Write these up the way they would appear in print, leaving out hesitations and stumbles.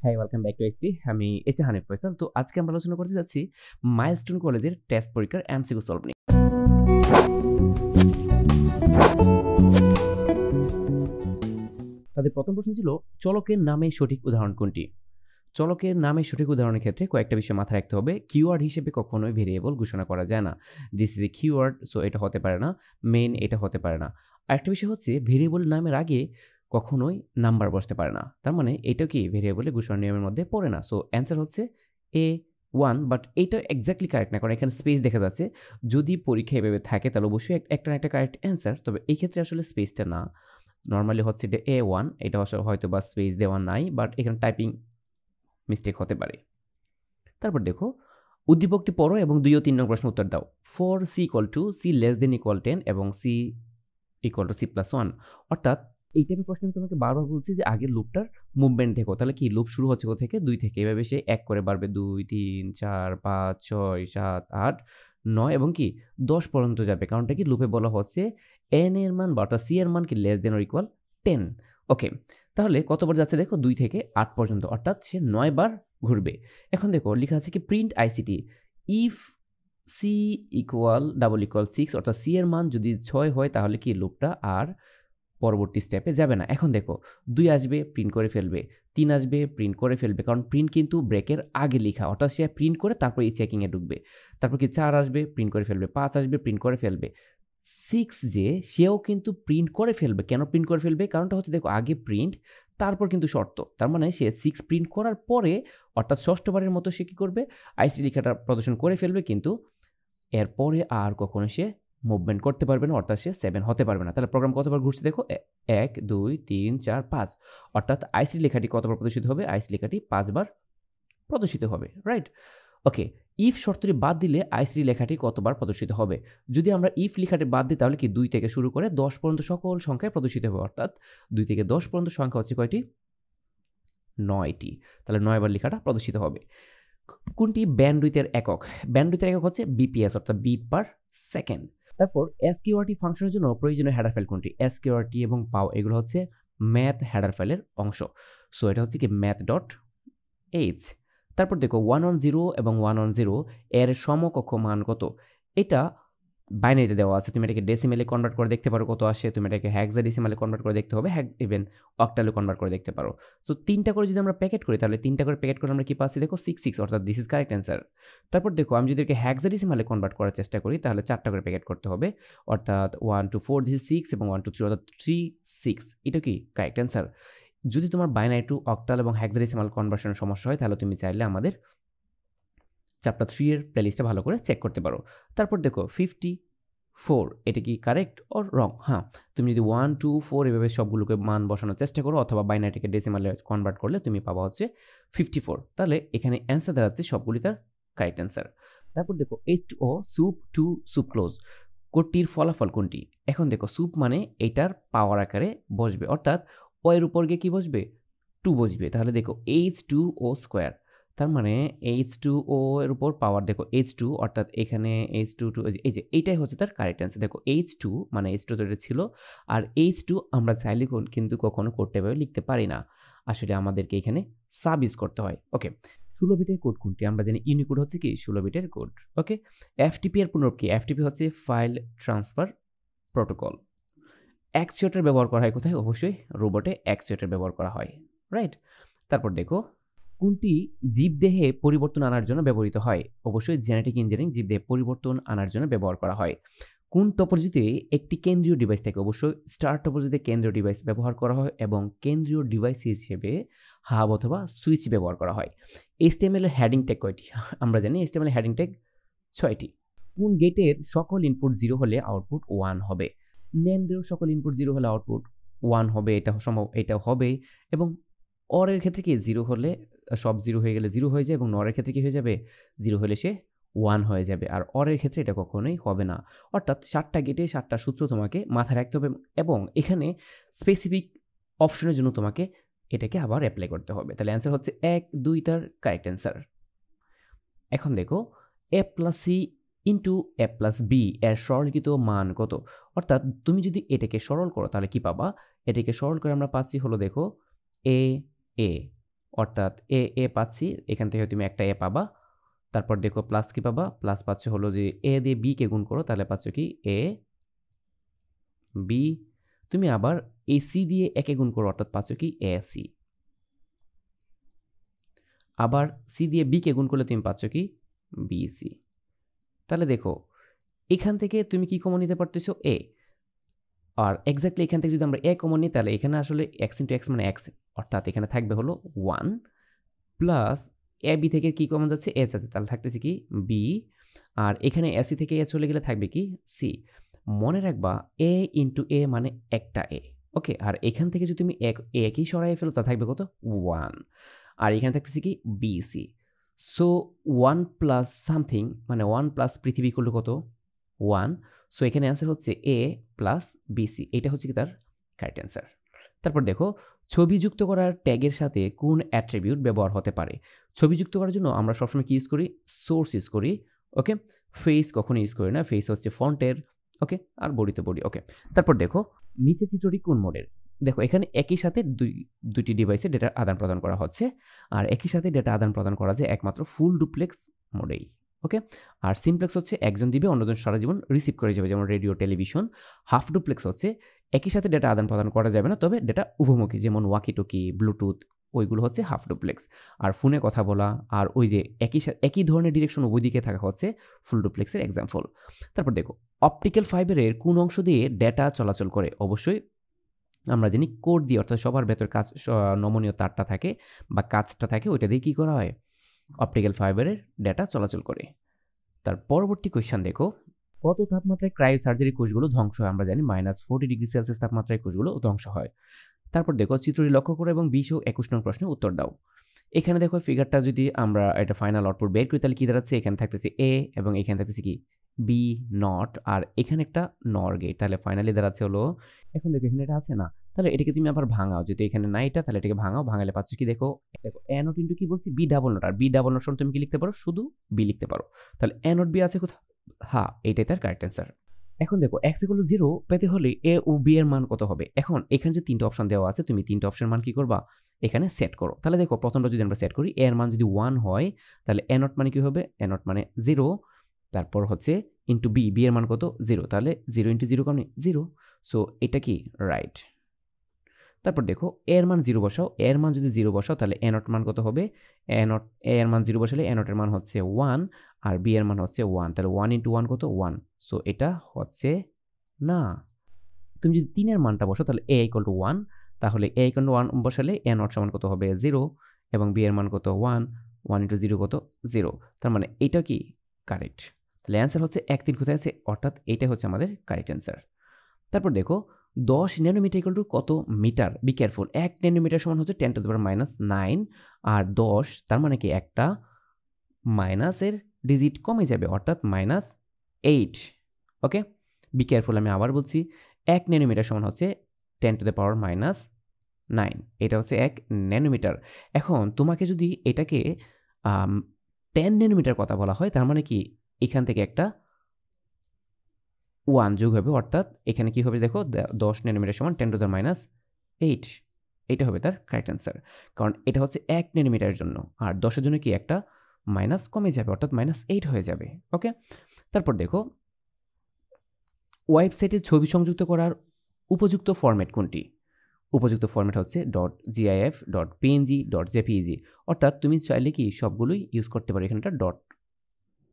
High, welcome back to ST. আমি H Hanif Faisal. তো আজকে আমরা আলোচনা করতে যাচ্ছি মাইলস্টোন কলেজের টেস্ট পরীক্ষার এমসিকিউ সলভ নিয়ে। তাদের প্রথম প্রশ্ন ছিল, চলকের নামে সঠিক উদাহরণ কোনটি? চলকের নামে সঠিক উদাহরণের ক্ষেত্রে কয়েকটা বিষয় মাথায় রাখতে হবে। কিওয়ার্ড হিসেবে কখনোই ভেরিয়েবল ঘোষণা করা যায় না। This is a keyword, so এটা হতে পারে না। মেইন, এটা হতে পারে না। আরেকটা বিষয় হচ্ছে, ভেরিয়েবল নামের আগে কখনোই নাম্বার বসতে পারে না। তার মানে এটা কি ভেরিয়েবলের ঘোষণা নিয়মের মধ্যে পড়ে না। সো অ্যান্সার হচ্ছে A1, বাট এইটা এক্স্যাক্টলি কারেক্ট না, কারণ এখানে স্পেস দেখা যাচ্ছে। যদি পরীক্ষা এভাবে থাকে তাহলে অবশ্যই একটা না একটা কারেক্ট অ্যান্সার। তবে এই ক্ষেত্রে আসলে স্পেসটা না, নর্মালি হচ্ছে এটা A1, এটা হয়তো বা স্পেস দেওয়া নাই, বাট এখানে টাইপিং মিস্টেক হতে পারে। তারপর দেখো, উদ্দীপকটি পড়ো এবং 2 ও 3 নং প্রশ্ন উত্তর দাও। ফর C = C < 10 এবং C = C+1, অর্থাৎ এই টাইপের প্রশ্ন আমি তোমাকে বারবার বলছি যে আগের লুপটার মুভমেন্ট দেখো। তাহলে কি লুপ শুরু হচ্ছে কোথা থেকে? 2 থেকে। এভাবে সে 1 করে বাড়বে, 2, 3, 4, 5, 6, 7, 8, 9 এবং কি 10 পর্যন্ত যাবে। কারণটা কি, লুপে বলা হচ্ছে n এর মান বা অর্থাৎ C এর মান কি <= 10। ওকে, তাহলে কতবার যাচ্ছে দেখো? 2 থেকে 8 পর্যন্ত, অর্থাৎ সে 9 বার ঘুরবে। এখন দেখো লেখা আছে কি, প্রিন্ট আইসিটি ইফ C = 6, অর্থাৎ C এর মান যদি 6 হয় তাহলে কি লুপটা আর পরবর্তী স্টেপে যাবে না। এখন দেখো 2 আসবে, প্রিন্ট করে ফেলবে। 3 আসবে, প্রিন্ট করে ফেলবে, কারণ প্রিন্ট কিন্তু ব্রেকের আগে লেখা, অর্থাৎ সে প্রিন্ট করে তারপর এই চেকিংয়ে ঢুকবে। তারপর কি 4 আসবে, প্রিন্ট করে ফেলবে। 5 আসবে, প্রিন্ট করে ফেলবে। 6 যে সেও কিন্তু প্রিন্ট করে ফেলবে। কেন প্রিন্ট করে ফেলবে? কারণটা হচ্ছে দেখো, আগে প্রিন্ট তারপর কিন্তু শর্ত। তার মানে সে 6 প্রিন্ট করার পরে, অর্থাৎ ষষ্ঠবারের মতো সে কি করবে, আইসি লেখাটা প্রদর্শন করে ফেলবে, কিন্তু এরপরে আর কখনো সে মুভমেন্ট করতে পারবে না, অর্থাৎ সে 7 হতে পারবে না। তাহলে প্রোগ্রাম কতবার ঘুরছে দেখো? 1, 2, 3, 4, 5, অর্থাৎ আইসি লেখাটি কতবার প্রদর্শিত হবে? আইসি লেখাটি 5 বার প্রদর্শিত হবে, রাইট? ওকে, ইফ শর্তটি বাদ দিলে আইসি লেখাটি কতবার প্রদর্শিত হবে? যদি আমরা ইফ লেখাটি বাদ দিই তাহলে কি 2 থেকে শুরু করে 10 পর্যন্ত সকল সংখ্যায় প্রদর্শিত হবে, অর্থাৎ 2 থেকে 10 পর্যন্ত সংখ্যা হচ্ছে কয়টি? 9টি। তাহলে 9 বার লেখাটা প্রদর্শিত হবে। কোনটি ব্যান্ডউইথের একক? ব্যান্ডউইথের একক হচ্ছে বিপিএস, অর্থাৎ বিট পার সেকেন্ড। তারপর এসকিউআরটি ফাংশনের জন্য প্রয়োজনীয় হেডার ফাইল কোনটি? এসকিউআরটি এবং পাও এগুলো হচ্ছে ম্যাথ হেডার ফাইলের অংশ। সো এটা হচ্ছে কি math.h। তারপর দেখো 110 এবং 110 এর সমকক্ষ মান কত? এটা বাইনারিতে দেওয়া আছে। তুমি এটাকে ডেসিমেলে কনভার্ট করে দেখতে পারো কত আসে। তুমি এটাকে হেক্সাডেসিমালে কনভার্ট করে দেখতে হবে, ইভেন অক্টালে কনভার্ট করে দেখতে পারো। সো 3টা করে যদি আমরা প্যাকেট করি তাহলে 3টা করে প্যাকেট করে আমরা কি পাচ্ছি দেখো? 66, অর্থাৎ দিস ইজ কারেক্ট অ্যান্সার। তারপর দেখো আমি যদি এটাকে হেক্সাডেসিমালে কনভার্ট করার চেষ্টা করি তাহলে 4টা করে প্যাকেট করতে হবে, অর্থাৎ 1 2 4 দিস ইজ 6 এবং 1 2 3 অর্থাৎ 36। এটা কি কারেক্ট অ্যান্সার? যদি তোমার বাইনারি টু অক্টাল এবং হেক্সাডেসিমাল কনভার্সনের সমস্যা হয় তাহলে তুমি চাইলে আমাদের চ্যাপ্টার 3 এর প্লেলিস্টটা ভালো করে চেক করতে পারো। তারপর দেখো 54, এটা কি কারেক্ট অর রং? হ্যাঁ, তুমি যদি 1 2 4 এভাবে সবগুলোকে মান বসানোর চেষ্টা করো অথবা বাইনারিটাকে ডেসিমালে কনভার্ট করলে তুমি পাবা হচ্ছে 54। তাহলে এখানে অ্যান্সার দাঁড়াচ্ছে সবগুলি তার কারেক্ট অ্যান্সার। তারপর দেখো H2O sup to sup close কোডটির ফলাফল কোনটি? এখন দেখো স্যুপ মানে এটার পাওয়ার আকারে বসবে, অর্থাৎ ও এর উপর গিয়ে কি বসবে? 2 বসবে। তাহলে দেখো H2O স্কোয়ার, তার মানে H2O এর উপর পাওয়ার দেখো H2, অর্থাৎ এখানে H2 এই যে এইটাই হচ্ছে তার কারেক্ট অ্যান্সার। দেখো H2 মানে H2 তো এটা ছিল, আর H2 আমরা চাইলে কিন্তু কখনো কোডটা এভাবে লিখতে পারি না, আসলে আমাদেরকে এখানে সাব ইউজ করতে হয়। ওকে, 16 বিটের কোড কোনটি? আমরা জানি ইউনিকোড হচ্ছে কি 16 বিটের কোড। ওকে, এফটিপি এর পুনরূপ কি? এফটিপি হচ্ছে ফাইল ট্রান্সফার প্রোটোকল। অ্যাকচুয়েটর ব্যবহার করা হয় কোথায়? অবশ্যই রোবটে অ্যাকচুয়েটর ব্যবহার করা হয়, রাইট? তারপর দেখো কোনটি জীবদেহে পরিবর্তন আনার জন্য ব্যবহৃত হয়? অবশ্যই জেনেটিক ইঞ্জিনিয়ারিং জীবদেহে পরিবর্তন আনার জন্য ব্যবহার করা হয়। কোন টপোলজিতে একটি কেন্দ্রীয় ডিভাইস থাকে? অবশ্যই স্টার টপোলজিতে কেন্দ্রীয় ডিভাইস ব্যবহার করা হয় এবং কেন্দ্রীয় ডিভাইস হিসেবে হাব অথবা সুইচ ব্যবহার করা হয়। HTML এর হেডিং ট্যাগ কয়টি? আমরা জানি HTML এর হেডিং ট্যাগ 6টি। কোন গেটের সকল ইনপুট 0 হলে আউটপুট 1 হবে? NAND-এর সকল ইনপুট 0 হলে আউটপুট 1 হবে, এটা সম্ভব, এটা হবে। এবং OR এর ক্ষেত্রে কি 0 হলে সব 0 হয়ে গেলে 0 হয়ে যায়, এবং NOR এর ক্ষেত্রে কি হয়ে যাবে? 0 হলে সে 1 হয়ে যাবে। আর OR এর ক্ষেত্রে এটা কখনোই হবে না। অর্থাৎ 7টা গেটে 7টা সূত্র তোমাকে মাথায় রাখতে হবে এবং এখানে স্পেসিফিক অপশনের জন্য তোমাকে এটাকে আবার অ্যাপ্লাই করতে হবে। তাহলে অ্যান্সার হচ্ছে 1 2 তার কারেক্ট অ্যান্সার। এখন দেখো a+c ইন্টু a+b এর সরলীকৃত মান কত? অর্থাৎ তুমি যদি এটাকে সরল করো তাহলে কি পাবা? এটাকে সরল করে আমরা পাচ্ছি হলো দেখো a অর্থাৎ এ পাচ্ছি, এখান থেকে তুমি একটা এ পাবা। তারপর দেখো প্লাস কি পাবা, প্লাস পাচ্ছ হলো যে এ দিয়ে বি কে গুণ করো, তাহলে পাচ্ছ কি এ বি। তুমি আবার এই সি দিয়ে একে গুণ করো, অর্থাৎ পাচ্ছ কি এ সি। আবার সি দিয়ে বি কে গুণ করলে তুমি পাচ্ছ কি বি সি। তাহলে দেখো এখান থেকে তুমি কি কমন নিতে পারতেছো এ, আর এক্স্যাক্টলি এখান থেকে যদি আমরা এ কমন নিই তাহলে এখানে আসলে এক্স ইন্টু এক্স মানে এক্স, অর্থাৎ এখানে থাকবে হলো 1 প্লাস এ বি থেকে কি কমন যাচ্ছে এস আছে, তাহলে থাকতেছে কি বি, আর এখানে এসি থেকে এ চলে গেলে থাকবে কি সি। মনে রাখবা এ ইন্টু এ মানে একটা এ, ওকে। আর এখান থেকে যদি তুমি একই সরাই ফেলো তা থাকবে কত 1, আর এখানে থাকতেছে কি B C. So 1 plus something মানে 1 প্লাস পৃথিবী করলে কত 1। সো এখানে অ্যান্সার হচ্ছে এ প্লাস বিসি, এটা হচ্ছে কি তার কারেক্ট অ্যান্সার। তারপর দেখো ছবি যুক্ত করার ট্যাগের সাথে কোন অ্যাট্রিবিউট ব্যবহার হতে পারে। ছবি যুক্ত করার জন্য আমরা সবসময় কি ইউজ করি, সোর্স ইউজ করি, ওকে। ফেস কখনো ইউজ করি না, ফেস হচ্ছে ফন্টের, ওকে। আর বডি তো বডি, ওকে। তারপর দেখো নিচে চিত্রটি কোন মোডের। দেখো এখানে একই সাথে দুইটি ডিভাইসে ডেটা আদান প্রদান করা হচ্ছে, আর একই সাথে ডেটা আদান প্রদান করা যায় একমাত্র ফুল ডুপ্লেক্স মোডেই, ওকে। আর সিমপ্লেক্স হচ্ছে একজন দিবে অন্যজন সারা জীবন রিসিভ করে যাবে, যেমন রেডিও টেলিভিশন। হাফ ডুপ্লেক্স হচ্ছে একই সাথে ডেটা আদান প্রদান করা যাবে না, তবে ডেটা উভমুখী, যেমন ওয়াকি টকি, ব্লুটুথ, ওইগুলো হচ্ছে হাফ ডুপ্লেক্স। আর ফোনে কথা বলা আর ওই যে একই ধরনের ডিরেকশন উভয় দিকে থাকা হচ্ছে ফুল ডুপ্লেক্সের এক্সাম্পল। তারপর দেখো অপটিক্যাল ফাইবারের কোন অংশ দিয়ে ডেটা চলাচল করে। অবশ্যই আমরা জানি কোড দিয়ে, অর্থাৎ সবার ভেতর কাজ নমনীয় তারটা থাকে বা কাজটা থাকে, ওইটা দিয়ে কী করা হয়, অপটিক্যাল ফাইবারের ডেটা চলাচল করে। তার পরবর্তী কোয়েশ্চেন দেখো কত তাপমাত্রায় ক্রায়ো সার্জারি কোষগুলো ধ্বংস হয়। আমরা জানি -40°C তাপমাত্রায় কোষগুলো ধ্বংস হয়। তারপর দেখো চিত্রটি লক্ষ্য করো এবং 20 ও 21 নং প্রশ্নের উত্তর দাও। এখানে দেখো ফিগারটা যদি আমরা এটা ফাইনাল আউটপুট বের করি তাহলে কি দাঁড়াচ্ছে, এখানে থাকতেছে এ এবং এখানে থাকতেছে কি বি নট, আর এখানে একটা নর গেট, তাহলে ফাইনালি দাঁড়াচ্ছে হলো, এখন দেখো এখানে এটা আছে না, তাহলে এটাকে তুমি আবার ভাঙাও, যদি এখানে না এটা তাহলে এটাকে ভাঙাও, ভাঙালে পাচ্ছ কি দেখো এ নট ইন্টু কি বলছি বি ডাবল নট, আর বি ডাবল নট তুমি কি লিখতে পারো, শুধু বি লিখতে পারো, তাহলে এ নট বি আছে কোথাও, হ্যাঁ এইটাই তার কারেক্ট অ্যান্সার। এখন দেখো x = 0 পেতে হলে a ও b এর মান কত হবে। এখন এখানে যে তিনটা অপশন দেওয়া আছে তুমি তিনটা অপশনের মান কি করবা, এখানে সেট করো। তাহলে দেখো প্রথমটা যদি আমরা সেট করি, a এর মান যদি 1 হয় তাহলে a নট মানে কি হবে, a নট মানে 0, তারপর হচ্ছে ইন্টু b, b এর মান কত 0, তাহলে 0 × 0 মানে 0। সো এটা কি রাইট। তারপর দেখো a এর মান 0 বসাও, a এর মান যদি 0 বসাও তাহলে a নট মান কত হবে, a এর মান 0 বসালে a নট এর মান হচ্ছে 1 আর b এর মান হচ্ছে 1, তাহলে 1 × 1 কত 1। সো এটা হচ্ছে না। তুমি যদি 3 এর মানটা বসাও তাহলে a = 1, তাহলে a = 1 বসালে a নট সমান কত হবে 0 এবং b এর মান কত 1, 1 × 0 কত 0, তার মানে এটা কি কারেক্ট। তাহলে অ্যান্সার হচ্ছে 1 3 কোথায় আছে, অর্থাৎ এইটাই হচ্ছে আমাদের কারেক্ট অ্যান্সার। তারপর দেখো 10 ন্যানোমিটার = কত মিটার, বি কেয়ারফুল। 1 ন্যানোমিটার সমান হচ্ছে 10⁻⁹, আর 10 তার মানে কি একটা মাইনাসের ডিজিট কমে যাবে, অর্থাৎ -8, ওকে। বি কেয়ারফুল, আমি আবার বলছি 1 ন্যানোমিটার সমান হচ্ছে 10⁻⁹, এটা হচ্ছে 1 ন্যানোমিটার। এখন তোমাকে যদি এটাকে 10 ন্যানোমিটার কথা বলা হয় তার মানে কি এখান থেকে একটা 1 যোগ হবে, অর্থাৎ এখানে কি হবে দেখো 10 ন্যানোমিটার সমান 10⁻⁸, এটা হবে তার কারেক্ট অ্যান্সার, কারণ এটা হচ্ছে 1 ন্যানোমিটারের জন্য, আর 10 এর জন্য কি একটা মাইনাস কমে যাবে, অর্থাৎ -8 হয়ে যাবে, ওকে। তারপর দেখো ওয়েবসাইটে ছবি সংযুক্ত করার উপযুক্ত ফরম্যাট কোনটি। উপযুক্ত ফরম্যাট হচ্ছে .gif, .png, .jpeg, অর্থাৎ তুমি চাইলে কি সবগুলোই ইউজ করতে পারো, এখানটা ডট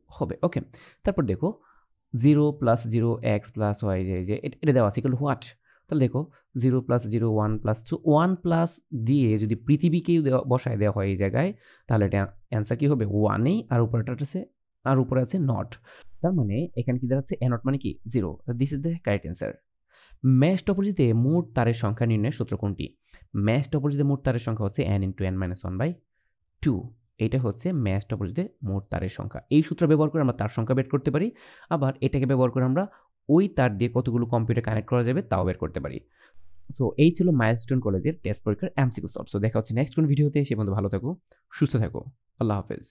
হবে, ওকে। তারপর দেখো 0 + 0 x + y, যে এটা দেওয়া আছে ইকুয়াল হোয়াট, তাহলে দেখো 0 + 0 1 + 1 প্লাস দিয়ে যদি পৃথিবীকেই বসায় দেওয়া হয় এই জায়গায়, তাহলে এটা অ্যান্সার কি হবে 1, আর উপরেটা আছে, আর উপরে আছে নট, তার মানে এখানে কি দাঁড়াচ্ছে এ নট মানে কি 0, this is the correct answer. Mesh টপোলজিতে মোট তারের সংখ্যা নির্ণয়ের সূত্র কোনটি। ম্যাশ টপোলজিতে মোট তারের সংখ্যা হচ্ছে n × n-1/2, এটা হচ্ছে ম্যাশ টপোলজিতে মোট তারের সংখ্যা। এই সূত্র ব্যবহার করে আমরা তার সংখ্যা বের করতে পারি, আবার এটাকে ব্যবহার করে আমরা ওই তার দিয়ে কতগুলো কম্পিউটার কানেক্ট করা যাবে তাও বের করতে পারি। সো এই ছিল মাইলস্টোন কলেজের টেস্ট পরীক্ষার MCQ সলভ। সো দেখা হচ্ছে নেক্সট কোন ভিডিওতে, সে পর্যন্ত ভালো থাকো, সুস্থ থাকো, আল্লাহ হাফেজ।